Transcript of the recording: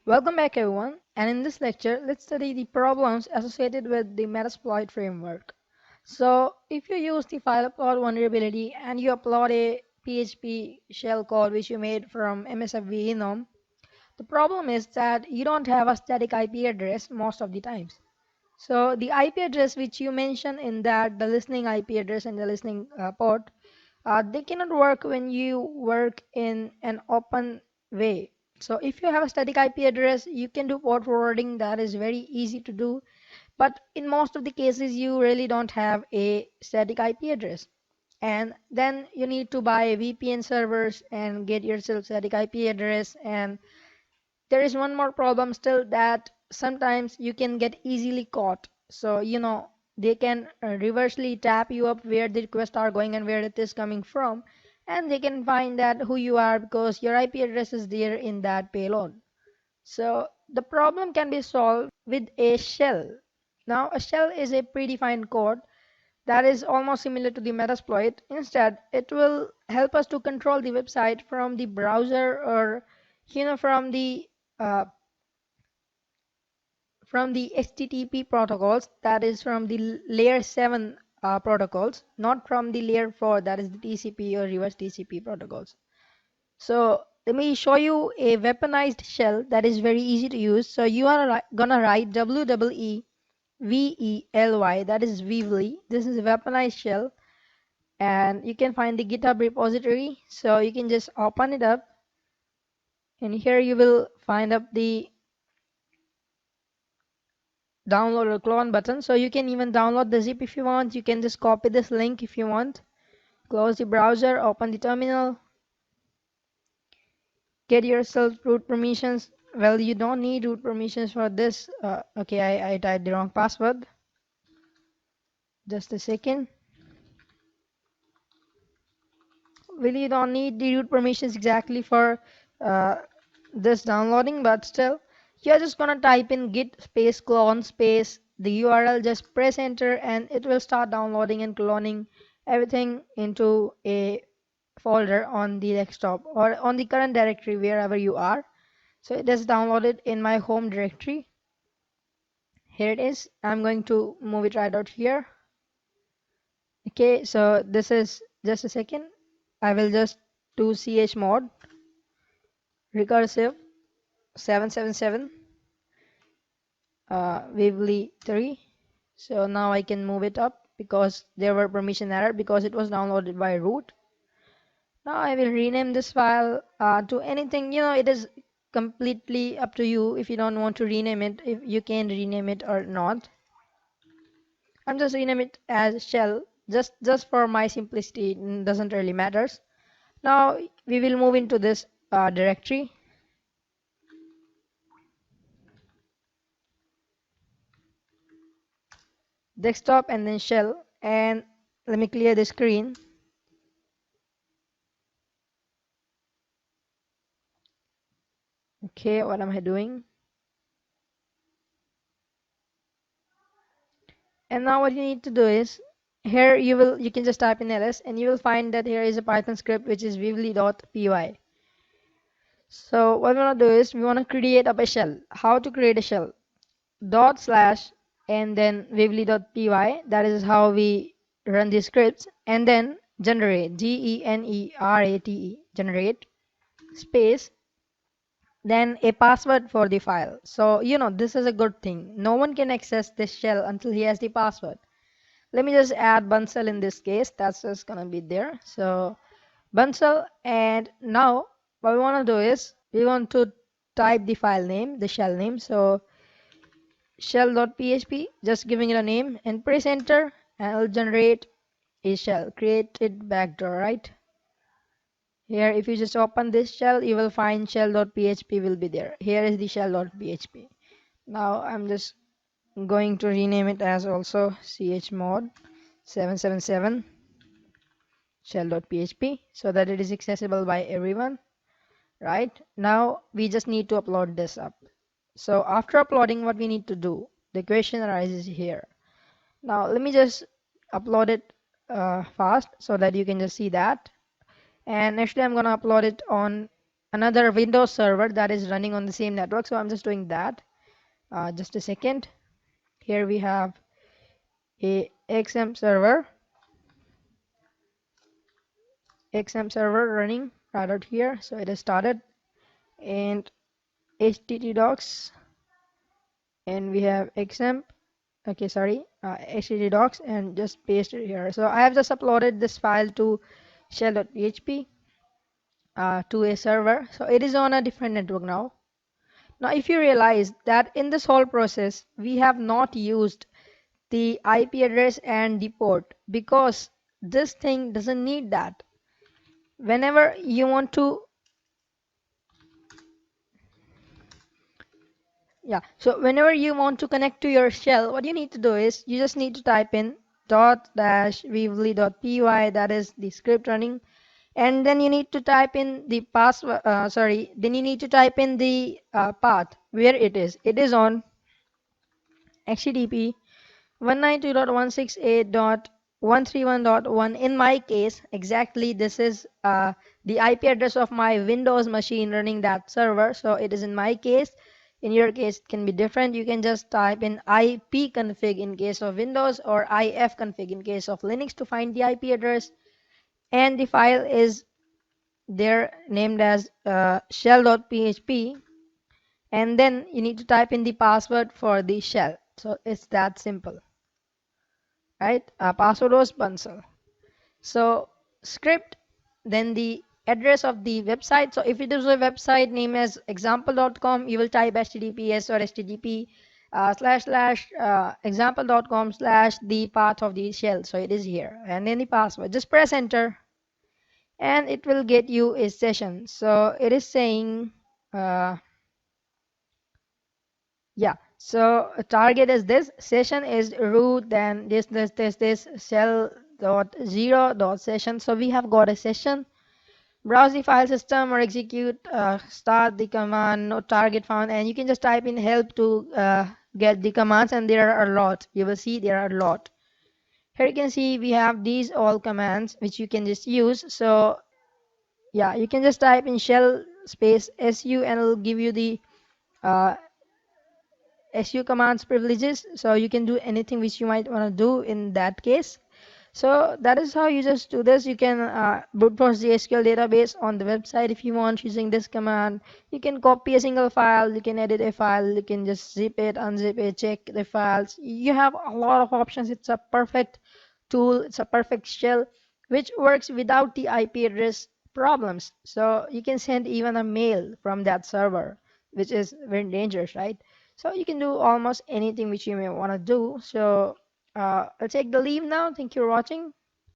Welcome back everyone, and in this lecture, let's study the problems associated with the Metasploit framework. So, if you use the file upload vulnerability and you upload a PHP shell code which you made from MSFV enum, the problem is that you don't have a static IP address most of the times. So, the IP address which you mention in that, the listening IP address and the listening port, they cannot work when you work in an open way. So if you have a static IP address, you can do port forwarding. That is very easy to do. But in most of the cases, you really don't have a static IP address. And then you need to buy VPN servers and get yourself static IP address. And there is one more problem still, that sometimes you can get easily caught. So they can reversely tap you up where the requests are going and where it is coming from, and they can find that who you are because your IP address is there in that payload. So the problem can be solved with a shell. Now a shell is a predefined code that is almost similar to the Metasploit. Instead, it will help us to control the website from the browser, or uh, from the HTTP protocols, that is from the layer 7 protocols, not from the layer 4, that is the TCP or reverse TCP protocols. So let me show you a weaponized shell that is very easy to use. So you are gonna write WEEVELY, that is Weevely. This is a weaponized shell, and you can find the GitHub repository. So you can just open it up, and here you will find up the download or clone button. So you can even download the zip if you want. You can just copy this link if you want, close the browser, open the terminal, get yourself root permissions. Well, you don't need root permissions for this. Okay, I typed the wrong password. Just a second. Well, you don't need the root permissions exactly for uh, this downloading, but still you're just gonna type in git space clone space the URL, just press enter, and it will start downloading and cloning everything into a folder on the desktop or on the current directory wherever you are. So it is downloaded in my home directory. Here it is. I'm going to move it right out here. Okay, so this is, just a second, I will just do chmod recursive 777 Weevely 3. So now I can move it up because there were permission error because it was downloaded by root. Now I will rename this file to anything. It is completely up to you. If you don't want to rename it, if you can rename it or not. I'm just rename it as shell, just for my simplicity. It doesn't really matters. Now we will move into this directory, desktop, and then shell. And let me clear the screen. Okay, what am I doing? And now what you need to do is, here you can just type in ls, and you will find that here is a Python script which is weevely.py. So what we want to do is, we want to create up a shell. How to create a shell? Dot slash and then weevely.py. That is how we run these scripts. And then generate, generate, generate space, then a password for the file. So this is a good thing. No one can access this shell until he has the password. Let me just add Bunsel in this case. That's just gonna be there. So Bunsel, and now what we want to do is, we want to type the file name, the shell name. So shell.php, just giving it a name, and press enter, and it'll generate a shell created backdoor. Right here, if you just open this shell, you will find shell.php will be there. Here is the shell.php. Now I'm just going to rename it as also chmod 777 shell.php, so that it is accessible by everyone. Right now we just need to upload this up. So after uploading, what we need to do, the question arises here. Now let me just upload it fast so that you can just see that. And actually I'm gonna upload it on another Windows server that is running on the same network. So I'm just doing that. Just a second. Here we have a XM server running right out here. So it is started, and HTTP docs, and we have XM. Okay, sorry, HTTP docs, and just paste it here. So I have just uploaded this file to shell.php to a server. So it is on a different network now. Now, if you realize that in this whole process, we have not used the IP address and the port because this thing doesn't need that. Whenever you want to, yeah, so whenever you want to connect to your shell, what you need to do is you just need to type in dot dash weevely.py, that is the script running, and then you need to type in the password, then you need to type in the path where it is. It is on HTTP 192.168.131.1. In my case, exactly this is the IP address of my Windows machine running that server. So it is in my case. In your case, it can be different. You can just type in ipconfig in case of Windows or ifconfig in case of Linux to find the IP address. And the file is there named as shell.php. And then you need to type in the password for the shell. So it's that simple, right? Password was Bansal. So script, then the address of the website. So if it is a website name as example.com, you will type https or http slash slash example.com slash the path of the shell. So it is here, and then the password. Just press enter, and it will get you a session. So it is saying, uh, yeah. So target is this, session is root, then this shell dot zero dot session. So we have got a session. Browse the file system or execute, start the command, no target found, and you can just type in help to get the commands, and there are a lot. You will see there are a lot. Here you can see we have these all commands which you can just use. So yeah, you can just type in shell space su, and it'll give you the uh, su commands privileges. So you can do anything which you might want to do in that case. So that is how you just do this. You can brute force the SQL database on the website if you want using this command. You can copy a single file, you can edit a file, you can just zip it, unzip it, check the files. You have a lot of options. It's a perfect tool, it's a perfect shell which works without the IP address problems. So you can send even a mail from that server, which is very dangerous, right? So you can do almost anything which you may want to do. So I'll take the leave now. Thank you for watching.